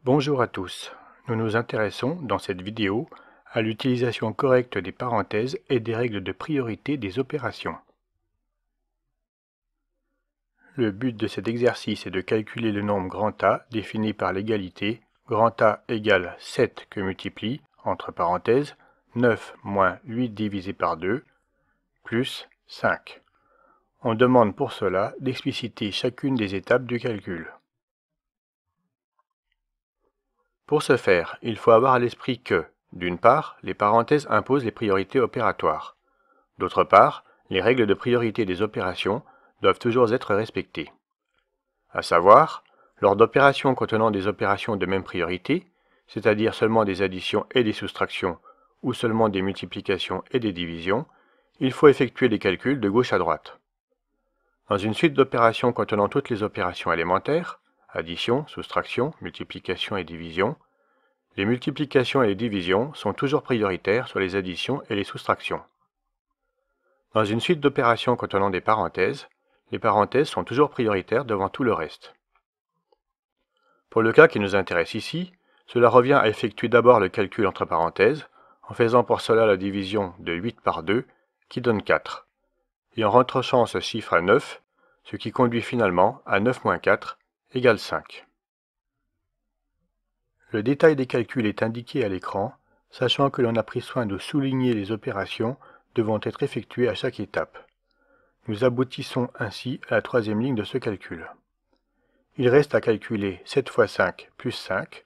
Bonjour à tous, nous nous intéressons dans cette vidéo à l'utilisation correcte des parenthèses et des règles de priorité des opérations. Le but de cet exercice est de calculer le nombre grand A défini par l'égalité grand A égale 7 que multiplie, entre parenthèses, 9 moins 8 divisé par 2, plus 5. On demande pour cela d'expliciter chacune des étapes du calcul. Pour ce faire, il faut avoir à l'esprit que, d'une part, les parenthèses imposent les priorités opératoires. D'autre part, les règles de priorité des opérations doivent toujours être respectées. À savoir, lors d'opérations contenant des opérations de même priorité, c'est-à-dire seulement des additions et des soustractions, ou seulement des multiplications et des divisions, il faut effectuer les calculs de gauche à droite. Dans une suite d'opérations contenant toutes les opérations élémentaires, addition, soustraction, multiplication et division, les multiplications et les divisions sont toujours prioritaires sur les additions et les soustractions. Dans une suite d'opérations contenant des parenthèses, les parenthèses sont toujours prioritaires devant tout le reste. Pour le cas qui nous intéresse ici, cela revient à effectuer d'abord le calcul entre parenthèses, en faisant pour cela la division de 8 par 2, qui donne 4, et en retranchant ce chiffre à 9, ce qui conduit finalement à 9 moins 4 égale 5. Le détail des calculs est indiqué à l'écran, sachant que l'on a pris soin de souligner les opérations devant être effectuées à chaque étape. Nous aboutissons ainsi à la troisième ligne de ce calcul. Il reste à calculer 7 fois 5 plus 5.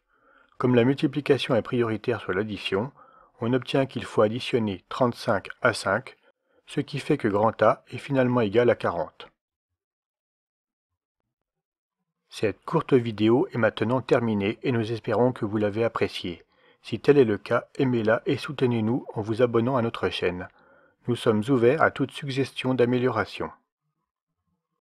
Comme la multiplication est prioritaire sur l'addition, on obtient qu'il faut additionner 35 à 5, ce qui fait que grand A est finalement égal à 40. Cette courte vidéo est maintenant terminée et nous espérons que vous l'avez appréciée. Si tel est le cas, aimez-la et soutenez-nous en vous abonnant à notre chaîne. Nous sommes ouverts à toute suggestion d'amélioration.